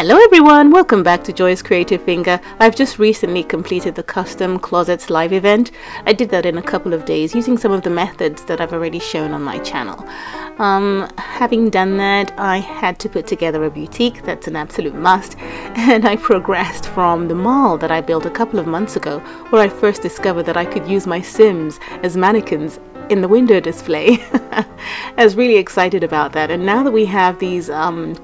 Hello everyone, welcome back to Joy's Creative Finger. I've just recently completed the custom closets live event. I did that in a couple of days using some of the methods that I've already shown on my channel. Having done that, I had to put together a boutique. That's an absolute must, and I progressed from the mall that I built a couple of months ago, where I first discovered that I could use my Sims as mannequins in the window display. I was really excited about that, and now that we have these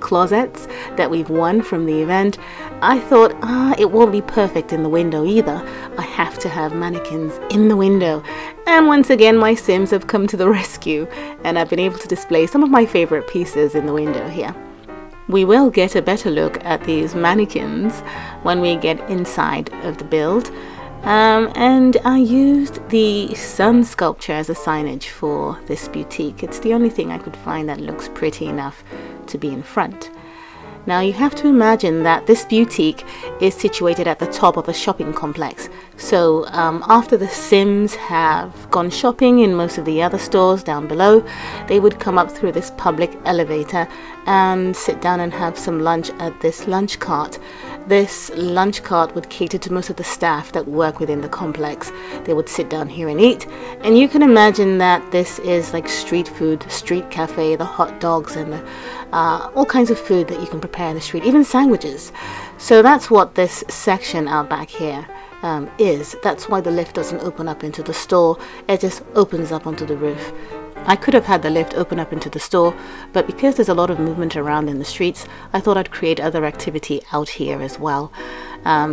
closets that we've won from the event, I thought it won't be perfect in the window either. I have to have mannequins in the window, and once again my Sims have come to the rescue, and I've been able to display some of my favorite pieces in the window here. We will get a better look at these mannequins when we get inside of the build. And I used the sun sculpture as a signage for this boutique. It's the only thing I could find that looks pretty enough to be in front. Now you have to imagine that this boutique is situated at the top of a shopping complex. So after the Sims have gone shopping in most of the other stores down below, they would come up through this public elevator and sit down and have some lunch at this lunch cart. This lunch cart would cater to most of the staff that work within the complex. They would sit down here and eat, and you can imagine that this is like street food, street cafe, the hot dogs and the, all kinds of food that you can prepare in the street, even sandwiches. So that's what this section out back here is. That's why the lift doesn't open up into the store, it just opens up onto the roof. I could have had the lift open up into the store, but because there's a lot of movement around in the streets, I thought I'd create other activity out here as well.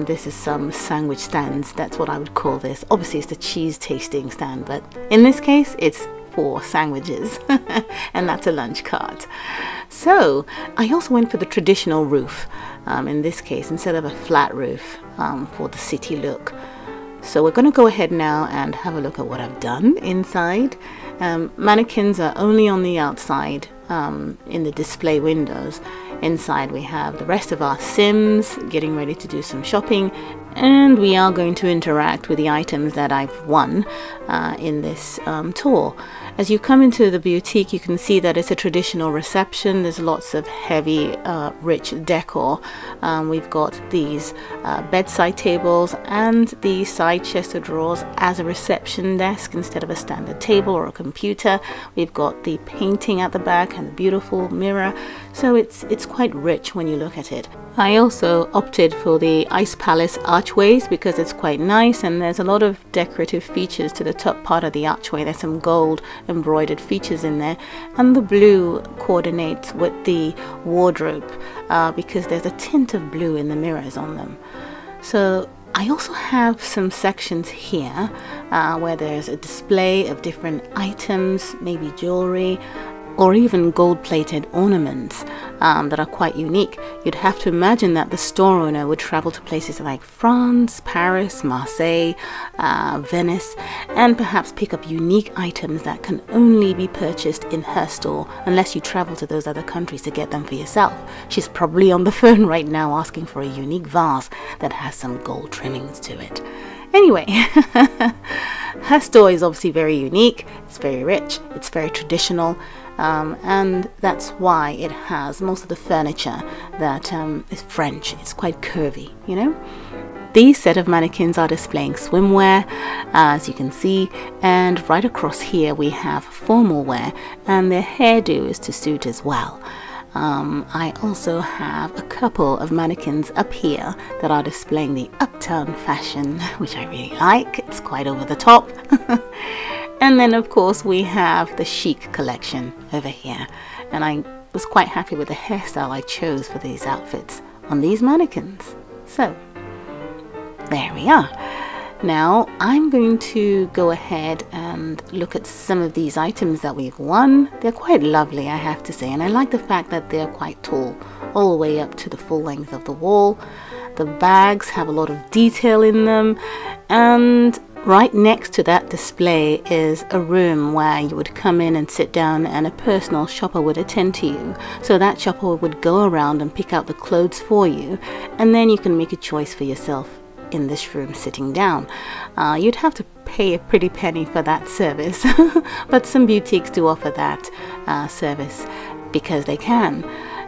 This is some sandwich stands, that's what I would call this. Obviously it's the cheese tasting stand, but in this case it's for sandwiches and that's a lunch cart. So I also went for the traditional roof in this case, instead of a flat roof for the city look. So we're going to go ahead now and have a look at what I've done inside. Mannequins are only on the outside in the display windows. Inside we have the rest of our Sims getting ready to do some shopping, and we are going to interact with the items that I've won in this tour. As you come into the boutique, you can see that it's a traditional reception. There's lots of heavy, rich decor. We've got these bedside tables and the side chest of drawers as a reception desk instead of a standard table or a computer. We've got the painting at the back and the beautiful mirror. So it's quite rich when you look at it. I also opted for the Ice Palace archways because it's quite nice, and there's a lot of decorative features to the top part of the archway. There's some gold embroidered features in there, and the blue coordinates with the wardrobe because there's a tint of blue in the mirrors on them. So I also have some sections here where there's a display of different items, maybe jewelry, or even gold-plated ornaments that are quite unique. You'd have to imagine that the store owner would travel to places like France, Paris, Marseille, Venice, and perhaps pick up unique items that can only be purchased in her store unless you travel to those other countries to get them for yourself. She's probably on the phone right now asking for a unique vase that has some gold trimmings to it. Anyway, her store is obviously very unique, it's very rich, it's very traditional, and that's why it has most of the furniture that is French. It's quite curvy, you know. These set of mannequins are displaying swimwear, as you can see, and right across here we have formal wear, and their hairdo is to suit as well. I also have a couple of mannequins up here that are displaying the uptown fashion, which I really like. It's quite over the top. And then of course we have the chic collection over here, and I was quite happy with the hairstyle I chose for these outfits on these mannequins. So there we are. Now I'm going to go ahead and look at some of these items that we've won. They're quite lovely, I have to say, and I like the fact that they're quite tall, all the way up to the full length of the wall. The bags have a lot of detail in them, and right next to that display is a room where you would come in and sit down, and a personal shopper would attend to you. So that shopper would go around and pick out the clothes for you, and then you can make a choice for yourself in this room sitting down. You'd have to pay a pretty penny for that service, but some boutiques do offer that service because they can.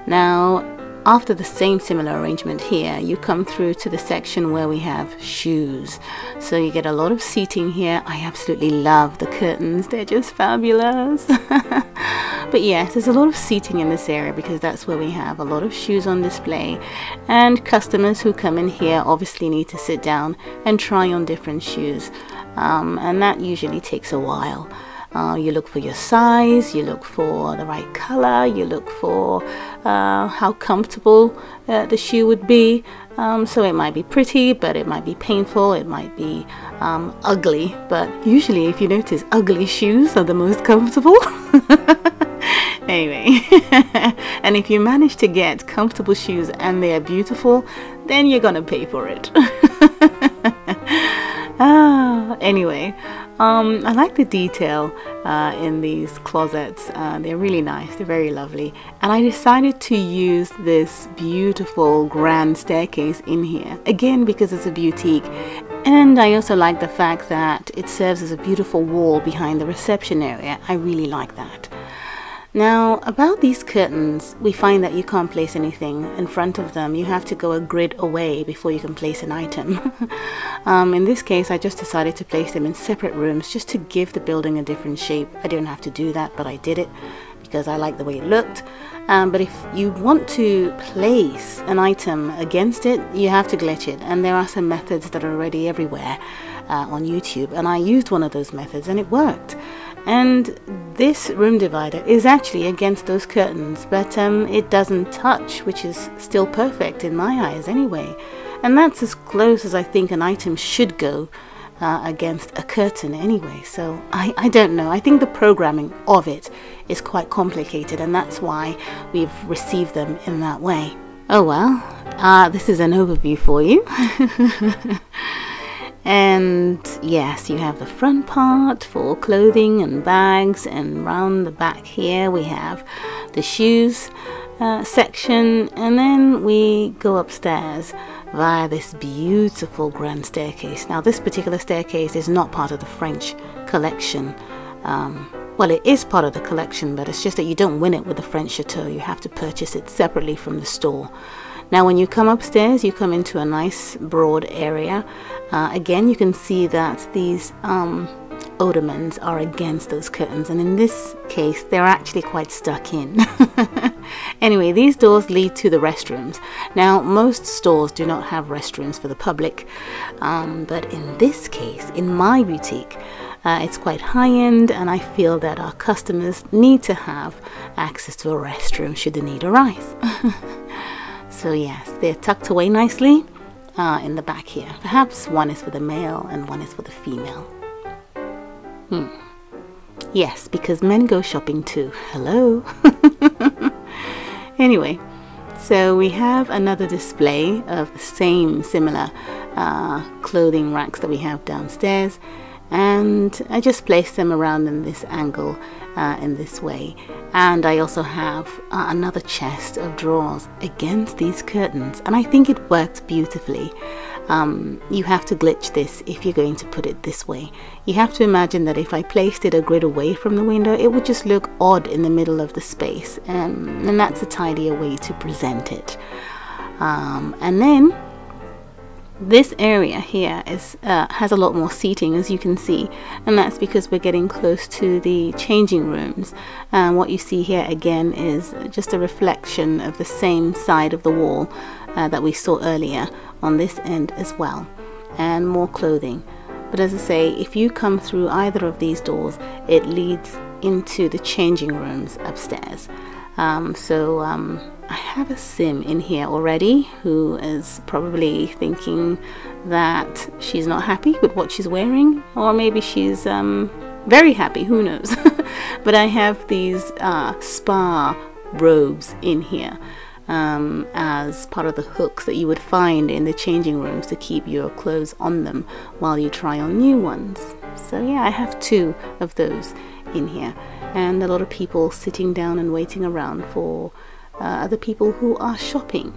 Now after the same similar arrangement here, you come through to the section where we have shoes. So you get a lot of seating here. I absolutely love the curtains. They're just fabulous. But yes, there's a lot of seating in this area because that's where we have a lot of shoes on display, and customers who come in here obviously need to sit down and try on different shoes, and that usually takes a while. You look for your size, you look for the right color, you look for how comfortable the shoe would be. So it might be pretty, but it might be painful, it might be ugly, but usually, if you notice, ugly shoes are the most comfortable. Anyway, and if you manage to get comfortable shoes and they are beautiful, then you're gonna pay for it. Anyway, I like the detail in these closets. They're really nice, they're very lovely, and I decided to use this beautiful grand staircase in here, again because it's a boutique, and I also like the fact that it serves as a beautiful wall behind the reception area. I really like that. Now, about these curtains, we find that you can't place anything in front of them. You have to go a grid away before you can place an item. In this case, I just decided to place them in separate rooms just to give the building a different shape. I didn't have to do that, but I did it because I like the way it looked. But if you want to place an item against it, you have to glitch it. And there are some methods that are already everywhere on YouTube. And I used one of those methods and it worked. And this room divider is actually against those curtains, but it doesn't touch, which is still perfect in my eyes anyway. And that's as close as I think an item should go against a curtain anyway. So I don't know. I think the programming of it is quite complicated, and that's why we've received them in that way. Oh well, this is an overview for you. And yes, you have the front part for clothing and bags, and round the back here we have the shoes section, and then we go upstairs via this beautiful grand staircase. Now this particular staircase is not part of the French collection. Well, it is part of the collection, but it's just that you don't win it with the French chateau. You have to purchase it separately from the store. Now when you come upstairs, you come into a nice broad area. Again, you can see that these ottomans are against those curtains, and in this case they're actually quite stuck in. Anyway, these doors lead to the restrooms. Now most stores do not have restrooms for the public, but in this case, in my boutique, it's quite high-end, and I feel that our customers need to have access to a restroom should the need arise. So yes, they're tucked away nicely in the back here. Perhaps one is for the male and one is for the female. Yes, because men go shopping too. Hello. Anyway, so we have another display of the same similar clothing racks that we have downstairs, and I just placed them around in this angle in this way. And I also have another chest of drawers against these curtains, and I think it worked beautifully. You have to glitch this if you're going to put it this way. You have to imagine that if I placed it a grid away from the window, it would just look odd in the middle of the space, and that's a tidier way to present it. And then this area here is has a lot more seating, as you can see, and that's because we're getting close to the changing rooms. What you see here again is just a reflection of the same side of the wall that we saw earlier on this end as well, and more clothing. But as I say, if you come through either of these doors, it leads into the changing rooms upstairs. I have a sim in here already who is probably thinking that she's not happy with what she's wearing, or maybe she's very happy, who knows. But I have these spa robes in here as part of the hooks that you would find in the changing rooms to keep your clothes on them while you try on new ones. So yeah, I have 2 of those in here, and a lot of people sitting down and waiting around for other people who are shopping.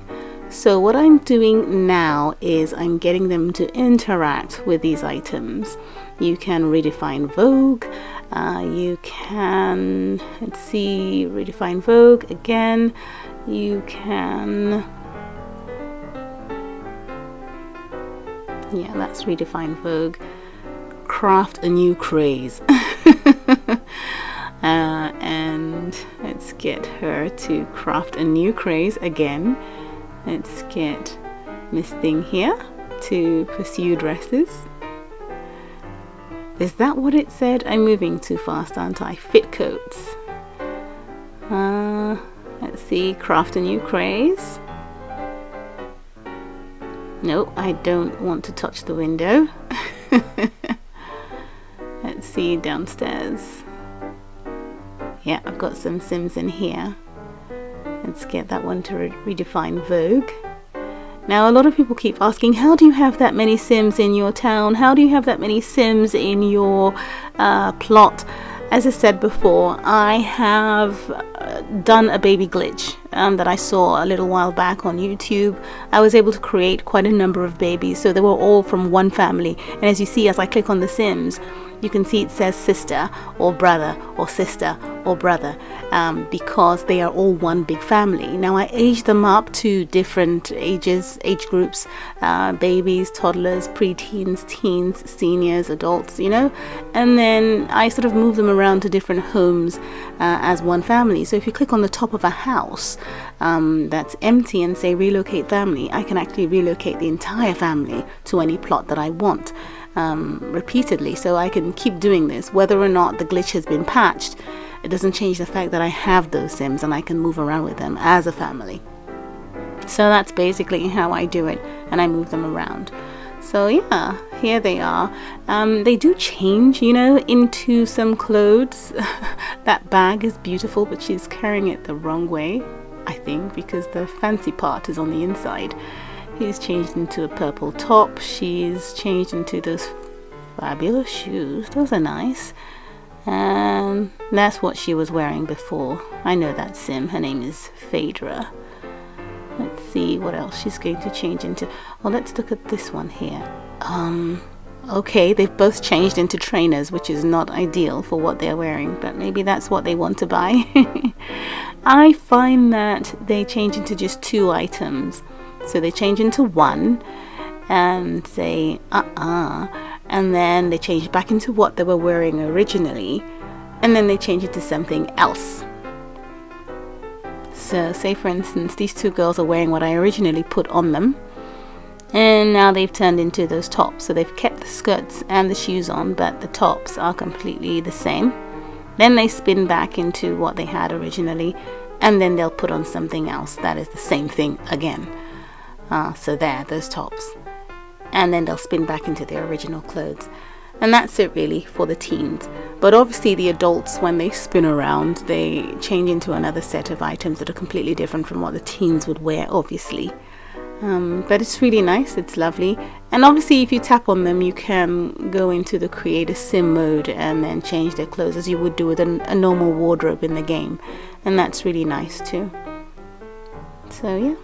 So what I'm doing now is I'm getting them to interact with these items. You can redefine Vogue. You can, let's see, redefine Vogue again. You can, yeah, that's redefine Vogue. Craft a new craze. And let's get her to craft a new craze again. Let's get Miss Thing here to pursue dresses. Is that what it said? I'm moving too fast, aren't I? Fit coats. Let's see, craft a new craze. No, I don't want to touch the window. Let's see, downstairs. Yeah, I've got some Sims in here. Let's get that one to redefine Vogue. Now, a lot of people keep asking, how do you have that many Sims in your town? How do you have that many Sims in your plot? As I said before, I have done a baby glitch that I saw a little while back on YouTube. I was able to create quite a number of babies, so they were all from one family. And as you see, as I click on the Sims, you can see it says sister or brother or sister or brother, because they are all one big family. Now I aged them up to different age groups, babies, toddlers, preteens, teens, seniors, adults, you know, and then I sort of move them around to different homes as one family. So if you click on the top of a house that's empty and say relocate family, I can actually relocate the entire family to any plot that I want. Repeatedly, so I can keep doing this whether or not the glitch has been patched. It doesn't change the fact that I have those Sims and I can move around with them as a family. So that's basically how I do it, and I move them around. So yeah, here they are. They do change, you know, into some clothes. That bag is beautiful, but she's carrying it the wrong way, I think, because the fancy part is on the inside. He's changed into a purple top. She's changed into those fabulous shoes. Those are nice. And that's what she was wearing before. I know that Sim. Her name is Phaedra. Let's see what else she's going to change into. Oh, let's look at this one here. Okay, they've both changed into trainers, which is not ideal for what they're wearing, but maybe that's what they want to buy. I find that they change into just 2 items. So they change into 1 and say and then they change back into what they were wearing originally, and then they change it to something else. So say for instance these 2 girls are wearing what I originally put on them, and now they've turned into those tops. So they've kept the skirts and the shoes on, but the tops are completely the same. Then they spin back into what they had originally, and then they'll put on something else that is the same thing again. So there, those tops, and then they'll spin back into their original clothes, and that's it really for the teens. But obviously the adults, when they spin around, they change into another set of items that are completely different from what the teens would wear, obviously. But it's really nice, it's lovely, and obviously if you tap on them you can go into the create a sim mode and then change their clothes as you would do with a normal wardrobe in the game, and that's really nice too. So yeah.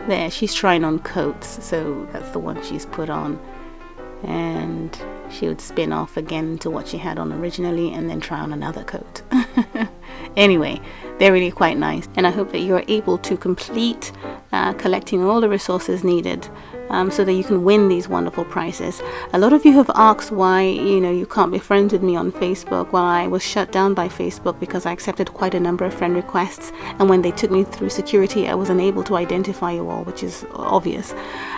There, she's trying on coats, so that's the one she's put on, and she would spin off again into what she had on originally and then try on another coat. Anyway, they're really quite nice, and I hope that you're able to complete collecting all the resources needed so that you can win these wonderful prizes. A lot of you have asked why, you know, you can't be friends with me on Facebook. Well, I was shut down by Facebook because I accepted quite a number of friend requests, and when they took me through security I was unable to identify you all, which is obvious.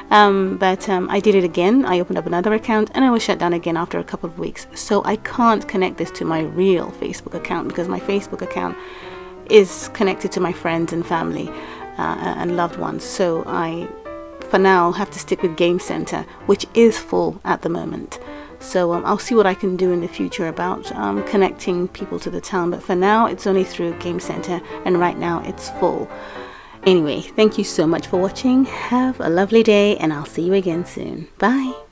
But I did it again. I opened up another account and I was shut down again after a couple of weeks. So I can't connect this to my real Facebook account because my Facebook account is connected to my friends and family and loved ones. So I, for now, have to stick with GameCentre, which is full at the moment. So I'll see what I can do in the future about connecting people to the town. But for now, it's only through GameCentre, and right now it's full. Anyway, thank you so much for watching. Have a lovely day, and I'll see you again soon. Bye.